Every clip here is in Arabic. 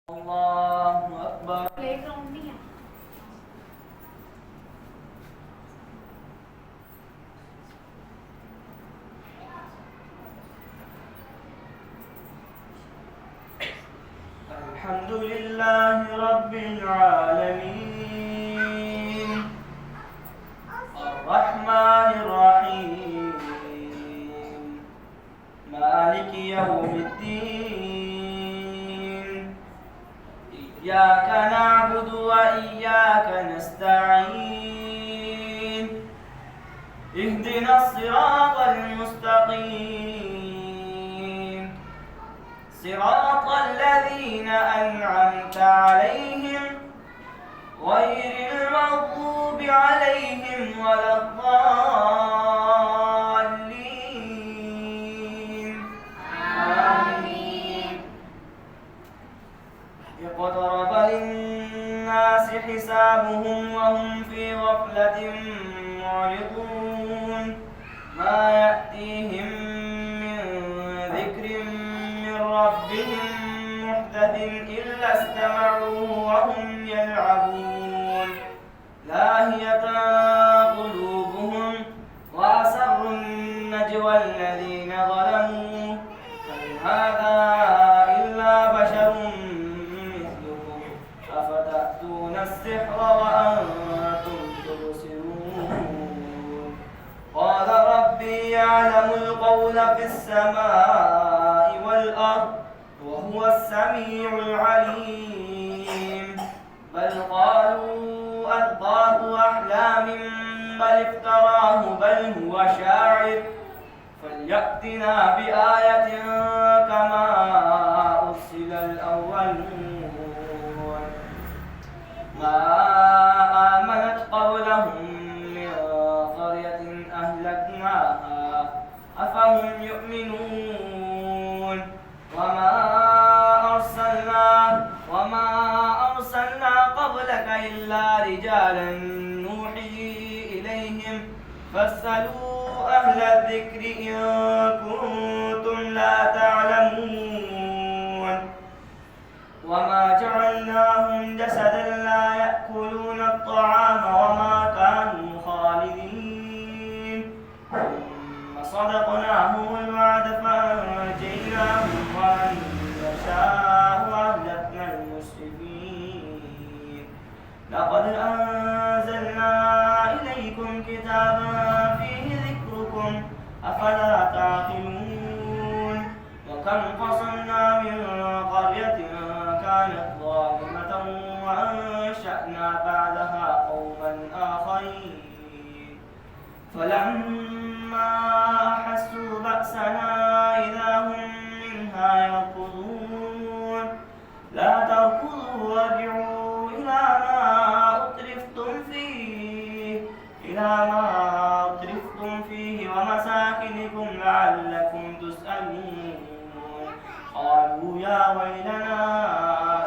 الله أكبر. प्लेग्राउंड नहीं है। الحمد لله رب العالمين الرحمن الرحيم مالك يوم الدين إياك نعبد وإياك نستعين اهدنا الصراط المستقيم صراط الذين أنعمت عليهم غير المغضوب عليهم ولا الضالين آمين. اقترب للناس حسابهم وهم في غفلة معرضون ما يأتيهم من ذكر من ربهم محدث إلا استمعوه وهم يلعبون لاهية قلوبهم وأسروا النجوى الذين ظلموا هل هذا إلا بشر مثلكم أفتأتون السحر وأنتم تبصرون قال ربي يعلم القول في السماء والأرض وهو السميع العليم بل قالوا أضغاث أحلام بل افتراه بل هو شاعر فليأتنا بآية كما أرسل الأولون ما آمنت قبلهم من قرية أهلكناها أفهم يؤمنون وما أرسلنا قبلك إلا رجالا نوحي إليهم فاسألوا أهل الذكر إن كنتم لا تعلمون وما جعلناهم جسدا لا يأكلون الطعام وما كانوا خالدين ثم صدقناهم الوعد فأنجيناهم ومن نشاء أهلكنا المسرفين لقد أنزلنا إليكم كتابا فيه ذكركم أفلا تعقلون وكم قصمنا من قرية كانت ظالمة وأنشأنا بعدها قوما آخرين فلما أحسوا بأسنا إذا هم منها يركضون لا تركضوا وارجعوا إلى ما أترفتم فيه ومساكنكم لعلكم تسألون قالوا يا ويلنا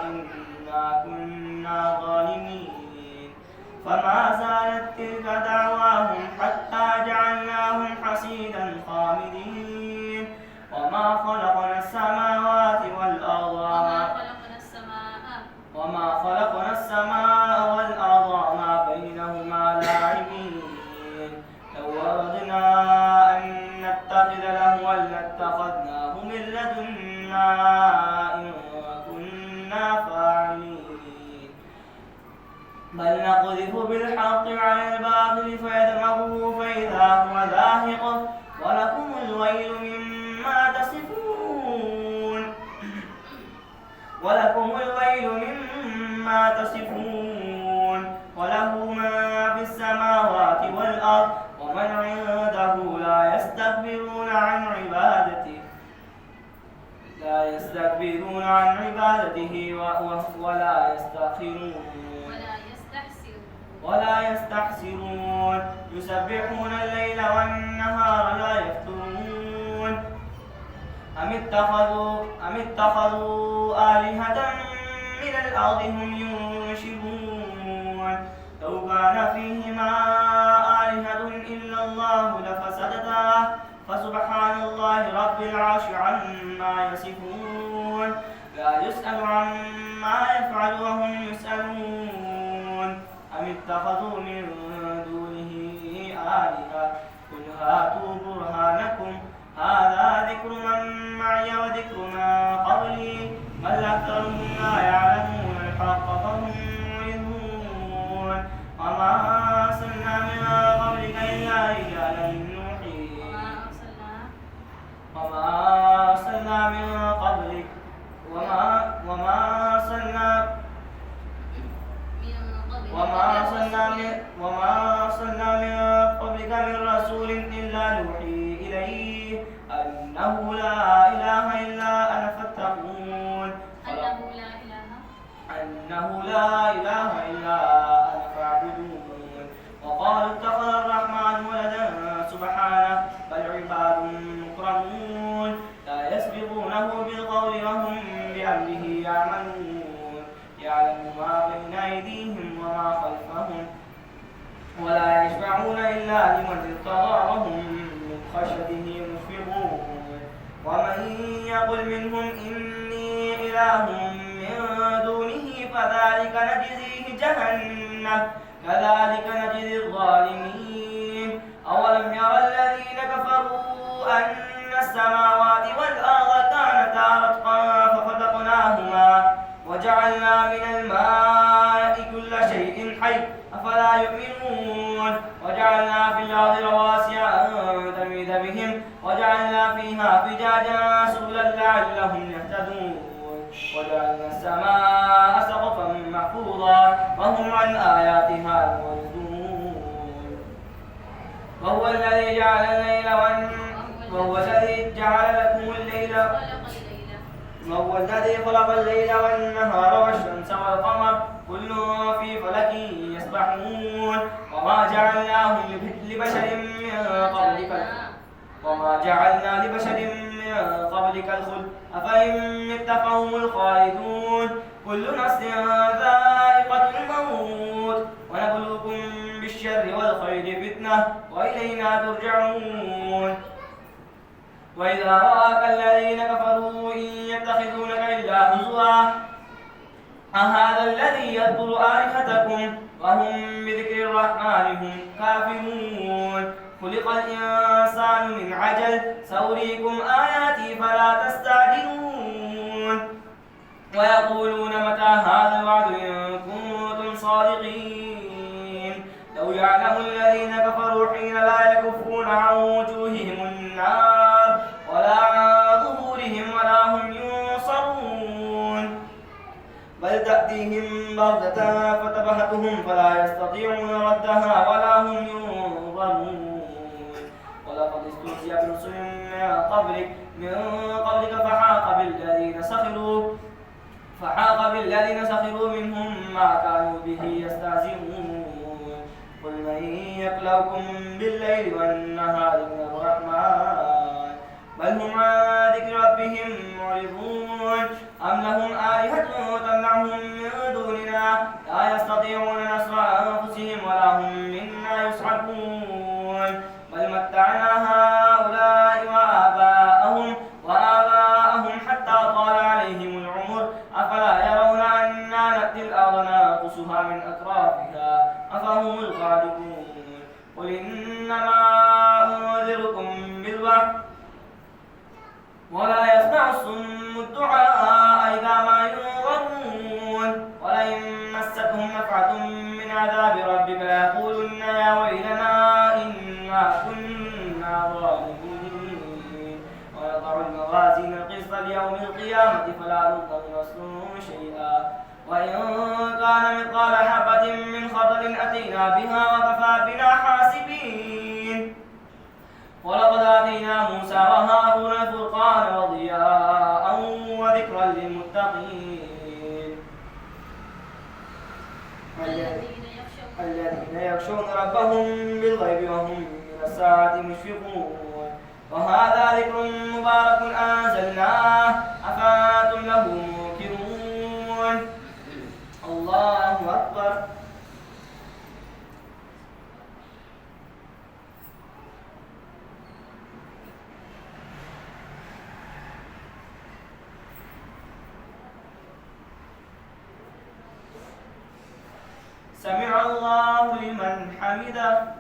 إنا كنا ظالمين فما زالت تلك دعواهم حتى جعلناهم حصيدا خامدين وما خلقنا السماوات والأرض وما بينهما لاعبين لو أردنا أن نتخذ لهوا لاتخذناه من لدنا إن كنا فاعلين بل نقذف بالحق على الباطل فيدمغه فإذا هو زاهق ولكم الويل مما تصفون وله ما في السماوات والأرض ومن عنده لا يستكبرون عن عبادته ولا يستحسرون يسبحون الليل والنهار لا يفترون أم اتخذوا آلهة من الأرض هم ينشرون لو كان فيهما آلهة إلا الله لفسدتا فسبحان الله رب العرش عما يصفون لا يسأل عما يفعل وهم يسألون أم اتخذوا من دونه آلهة قل هاتوا برهانكم هذا ذكر من معي وذكر من قبلي بل أكثرهم لا يعلمون الحق فهم معرضون وما أرسلنا من قبلك إلا رجالا نوحي وما أرسلنا من قبلك وما أرسلنا من قبلك من رسول إلا نوحي إليه أنه لا إله إلا أنا فاتقون أنه لا إله إلا أنا فاعبدون وقالوا اتخذ الرحمن ولدا سبحانه بل عباد مكرمون لا يسبقونه بالقول وهم بأمره يعملون يعلم ما بين أيديهم وما خلفهم ولا يشفعون إلا لمن ارتضى وهم من خشيته مشفقون ومن يقل منهم إني إله من دونه فذلك نجزيه جهنم كذلك نجزي الظالمين أولم يرى الذين كفروا أن السماوات والأرض كانتا رتقا ففتقناهما وجعلنا من الماء كل شيء حي أفلا يؤمنون وجعلنا في الأرض رواسي أن تميد بهم وجعلنا فيها فجاجا سبلا لعلهم يهتدون وجعلنا السماء سقفا محفوظا وهم عن آياتها معرضون وهو الذي جعل الليل وهو الذي جعل لكم الليل وهو الذي خلق الليل والنهار والشمس والقمر كل في فلك يسبحون وما جعلنا لبشر من قبلك الخلد أفإن مت فهم الخالدون كل نفس ذائقة الموت ونبلوكم بالشر والخير فتنة وإلينا ترجعون وإذا رآك الذين كفروا إن يتخذونك إلا هزوا أهذا الذي يذكر آلهتكم وهم بذكر الرحمن هم كافرون خلق الإنسان من عجل سأريكم آياتي فلا تستعجلون ويقولون متى هذا الوعد إن كنتم صادقين لو يعلم الذين كفروا حين لا يكفون عن وجوههم النار ولا عن ظهورهم ولا هم ينصرون بل تأتيهم بغتة فتبهتهم فلا يستطيعون ردها ولا هم ينظرون ولقد استهزئ برسل من قبلك فحاق بالذين سخروا منهم ما كانوا به يستهزئون قل من يكلؤكم بالليل والنهار من الرحمن بل هم عن ذكر ربهم معرضون أم لهم آلهة تمنعهم من دوننا لا يستطيعون نصر أنفسهم ولا هم منا يصحبون بل متعنا هؤلاء وآباءهم حتى طال عليهم العمر أفلا يرون أنا نأتي الأرض ننقصها من أطرافها أفهم الغالبون قل إنما أنذركم بالوحي ولا يسمع الصم الدعاء إذا ما ينظرون ولئن مستهم نفعة من عذاب ربك ليقولن يا ويلنا إنا كنا ظالمين ونضع الموازين القسط ليوم القيامة فلا تظلم نفس شيئا وإن كان مثقال حبة من خردل أتينا بها وكفى بنا حاسبين ولقد آتينا موسى وهارون الفرقان وضياء وذكرا للمتقين الذين يخشون ربهم بالغيب وهم من الساعة مشفقون وهذا ذكر مبارك أنزلناه أفأنتم له منكرون الله أكبر سمع الله لمن حمده.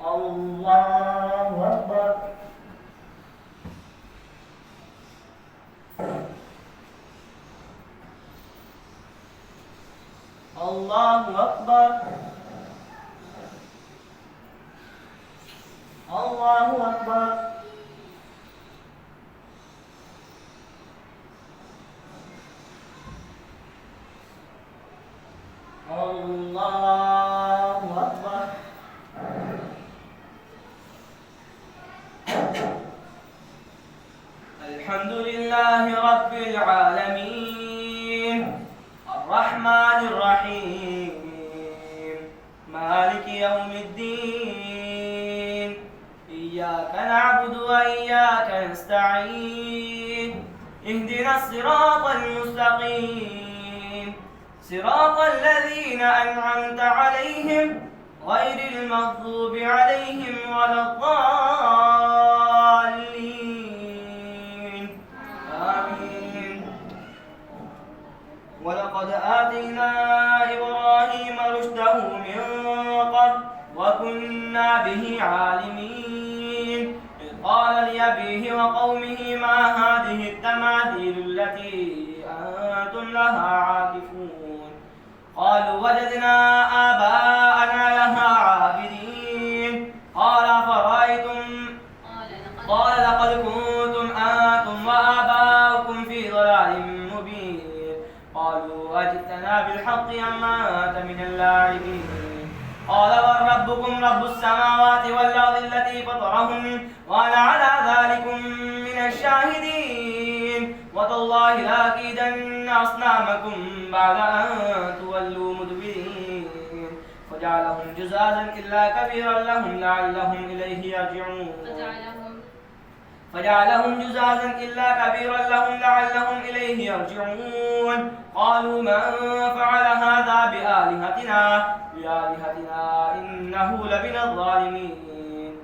الله أكبر. الله أكبر. الله أكبر. الله أكبر. الحمد لله رب العالمين الرحمن الرحيم مالك يوم الدين إياك نعبد وإياك نستعين اهدنا الصراط المستقيم صراط الذين أنعمت عليهم غير المغضوب عليهم ولا الضالين آمين. ولقد آتينا إبراهيم رشده من قبل وكنا به عالمين إذ قال لأبيه وقومه ما هذه التماثيل التي أنتم لها عاكفون قالوا وجدنا آباءنا لها عابدين قال أفرأيتم قال لقد كنتم أنتم وآباؤكم في ضلال مبين قالوا أجئتنا بالحق أم أنت من اللاعبين قال بل ربكم رب السماوات والأرض التي فطرهن وأنا على ذلكم من الشاهدين وتالله لأكيدن أصنامكم بعد أن تولوا مدبرين فجعلهم جزازا إلا كبيرا لهم لعلهم إليه يرجعون فجعلهم جزازا إلا كبيرا لهم لعلهم إليه يرجعون قالوا من فعل هذا بآلهتنا إنه لمن الظالمين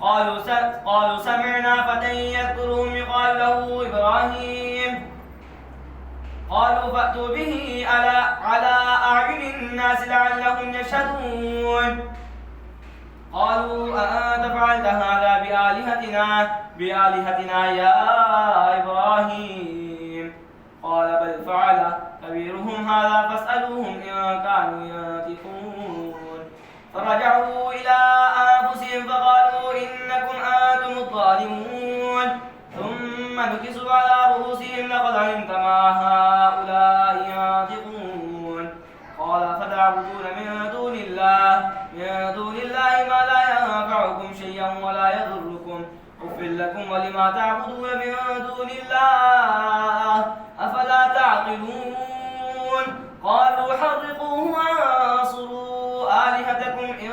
قالوا سمعنا فتى يذكرهم يقال له إبراهيم قالوا فأتوا به على أعين الناس لعلهم يشهدون قالوا أأنت فعلت هذا بآلهتنا يا إبراهيم قال بل فعله كبيرهم هذا فاسألوهم إن كانوا ينطقون فرجعوا إلى أنفسهم فقالوا إنكم أنتم الظالمون ثم نكسوا على رؤوسهم لقد علمت ما هؤلاء ينطقون قال فتعبدون من دون الله ما لا ينفعكم شيئا ولا يضركم أف لكم ولما تعبدون من دون الله أفلا تعقلون قالوا حرقوه وانصروا آلهتكم إن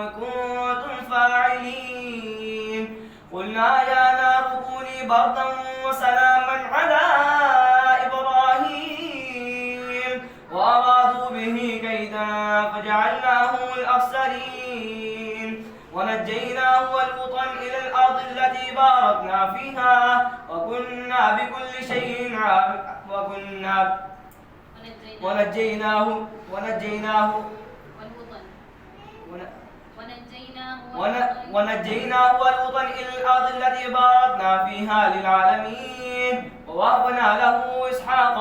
كنتم فاعلين قلنا يا نار كوني بردا وسلاما على إبراهيم وأرادوا به كيدا فجعلناهم الأخسرين ونجيناه ولوطا إلى الأرض التي باركنا فيها وكنا بكل شيء ونجيناه ولوطا إلى الأرض التي باركنا فيها للعالمين ووهبنا له إسحاق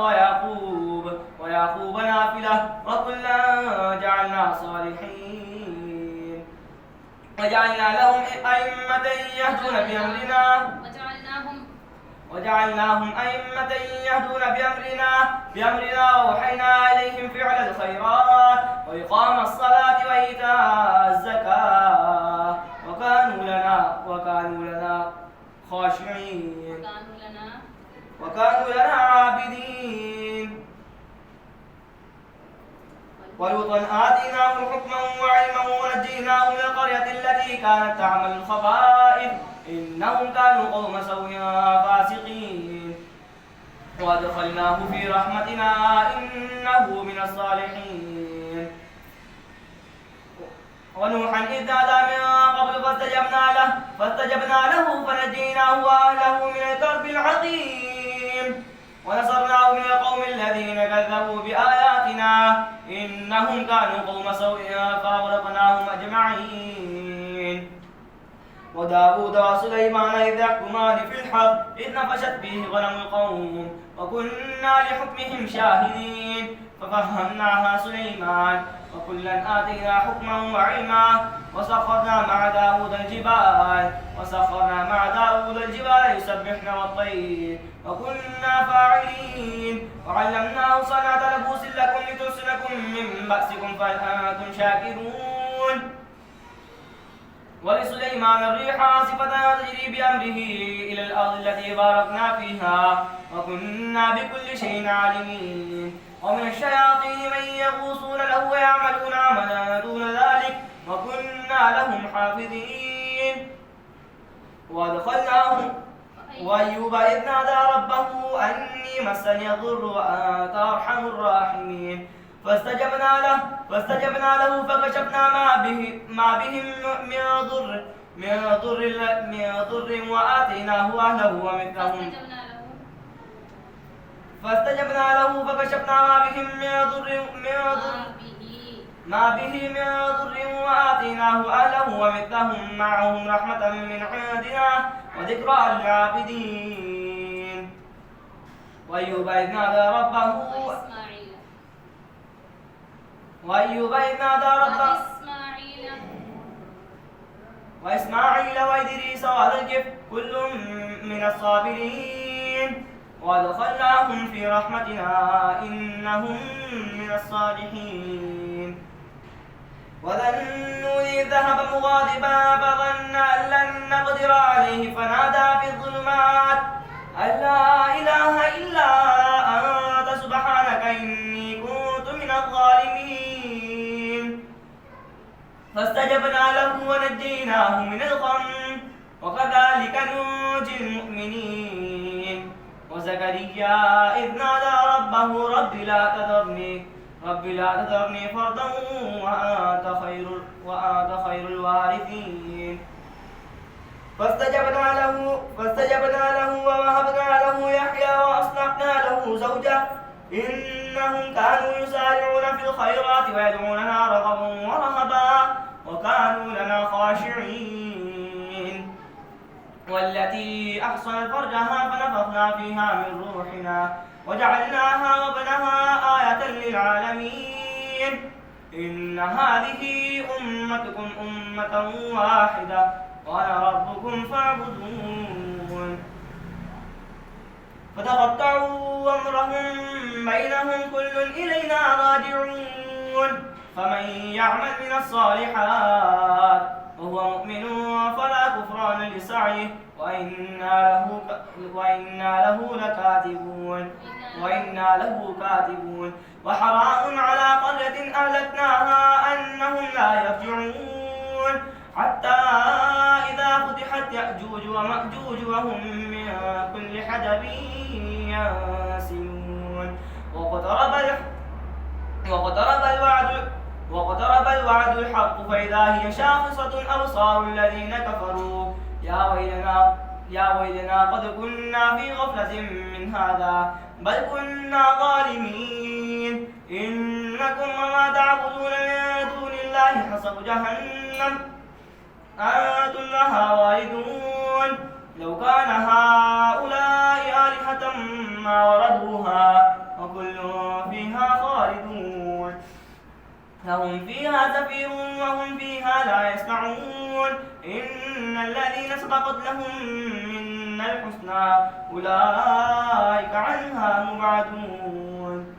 ويعقوب نافلة وكلا جعلنا صالحين وجعلنا لهم أئمة يهدون بأمرنا وأوحينا إليهم فعل الخيرات وإقام الصلاة وإيتاء الزكاة وكانوا لنا خاشعين وكانوا لنا عابدين ولوطا آتيناه حكما وعلما ونجيناه من القرية التي كانت تعمل الخبائث إنهم كانوا قوم سوء فاسقين وأدخلناه في رحمتنا إنه من الصالحين ونوحا إذ نادى من قبل فاستجبنا له فنجيناه وأهله من الكرب العظيم ونصرناه من القوم الذين كذبوا كذبوا بآياتنا إنهم كانوا قوم سوء فأغرقناهم أجمعين. وداود وسليمان إذ يحكمان في الحرث إذ نفشت فيه غنم القوم وكنا لحكمهم شاهدين ففهمناها سليمان وكلا آتينا حكما وعلما وسخرنا مع داود الجبال يسبحن والطير وكنا فاعلين وعلمناه صنعة لبوس لكم لتحصنكم من بأسكم فهل أنتم شاكرون. ولسليمان الريح عاصفة تجري بأمره إلى الأرض التي باركنا فيها وكنا بكل شيء عالمين. ومن الشياطين من يغوصون له ويعملون عملا دون ذلك وكنا لهم حافظين. وأدخلناهم وأيوب إذ نادى ربه أني مسني الضر وأنت أرحم الراحمين فاستجبنا له فكشفنا ما بهم من ضر وآتيناه أهله ومثلهم فاستجبنا له فكشفنا ما به من ضر وآتيناه أهله ومثلهم معهم رحمة من عندنا وذكرى للعابدين. وأيوب إذ نادى ربه وإسماعيل وإدريس وهذا الكفل كل من الصابرين وأدخلناهم في رحمتنا إنهم من الصالحين. وذا النون إذ ذهب مغاضبا فظن أن لن نقدر عليه فنادى في الظلمات أن لا إله إلا أنت سبحانك إني كنت من الظالمين. فاستجبنا له ونجيناه من الغم وكذلك ننجي المؤمنين. وزكريا إذ نادى ربه رب لا تذرني فردا وأنت خير الوارثين. فاستجبنا له ووهبنا له يحيى وأصلحنا له زوجه إنهم كانوا يسارعون في الخيرات ويدعوننا رغبا ورهبا وكانوا لنا خاشعين. والتي أحصنت فرجها فنفخنا فيها من روحنا وجعلناها وابنها آية للعالمين. إن هذه أمتكم أمة واحدة وأنا ربكم فاعبدون. فتقطعوا أمرهم بينهم كل إلينا راجعون. فمن يعمل من الصالحات وهو مؤمن فلا كفران لسعيه وإنا له كاتبون. وحرام على قرية أهلكناها أنهم لا يرجعون حتى إذا فتحت يأجوج ومأجوج وهم من كل حدب ينسلون. واقترب الوعد الحق فإذا هي شاخصة أبصار الذين كفروا يا ويلنا قد كنا في غفلة من هذا بل كنا ظالمين. إنكم وما تعبدون من دون الله حصب جهنم أنتم لها واردون. لو كان هؤلاء آلهة ما وردوها وكل فيها خالدون. لهم فيها زفير وهم فيها لا يسمعون. إن الذين سبقت لهم منا الحسنى أولئك عنها مبعدون.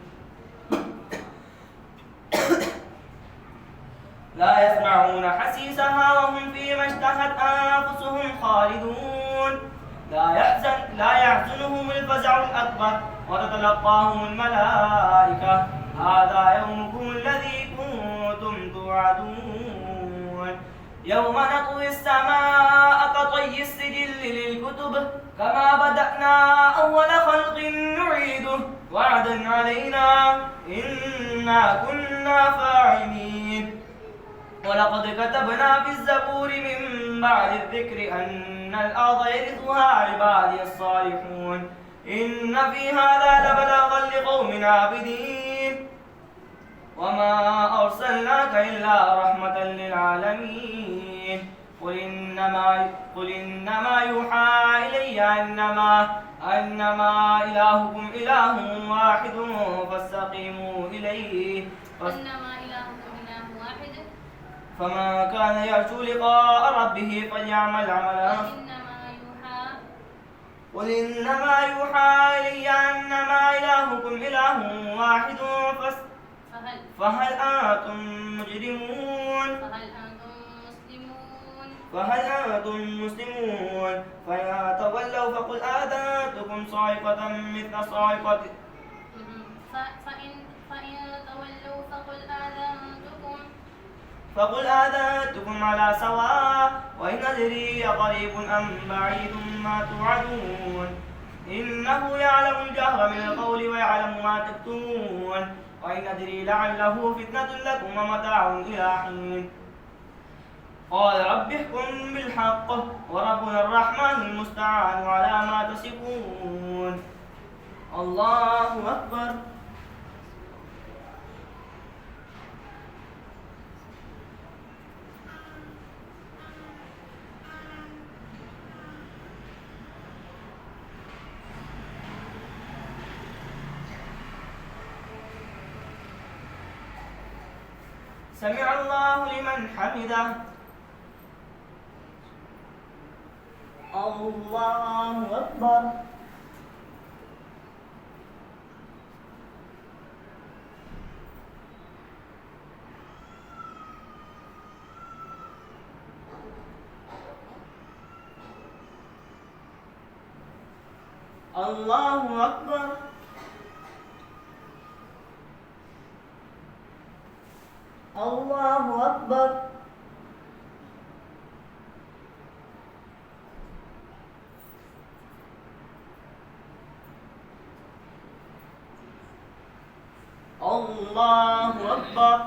لا يسمعون حسيسها وهم فيما اشتهت أنفسهم خالدون. لا يحزنهم الفزع الأكبر وتتلقاهم الملائكة هذا يومكم الذي كنتم توعدون. يوم نطوي السماء كطي السجل للكتب كما بدأنا أول خلق نعيده وعدا علينا إنا كنا فاعلين. ولقد كتبنا في الزبور من بعد الذكر أن الأرض يرثها عبادي الصالحون. إن في هذا لبلاغا لقوم عابدين وما أرسلناك إلا رحمة للعالمين قل إنما يوحى إلي أنما إلهكم إله واحد فاستقيموا إليه إنما إلهكم إله واحد فمن كان يرجو لقاء ربه فليعمل عملا قل إنما يوحى إلي أنما إلهكم إله واحد فهل أنتم مجرمون فهل أنتم مسلمون فإن تولوا فقل آذنتكم صاعقة مثل صاعقة فإن تولوا فقل آذنتكم على سواء وإن أدري أقريب أم بعيد ما توعدون إنه يعلم الجهر من القول ويعلم ما تكتمون وإن أدري لعله فتنة لكم ومتاع إلى حين قال رب احكم بالحق وربنا الرحمن المستعان على ما تصفون الله أكبر. سمع الله لمن حمده. الله أكبر. الله أكبر. الله أكبر. الله أكبر.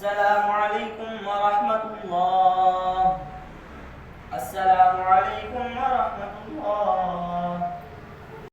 السلام عليكم ورحمة الله.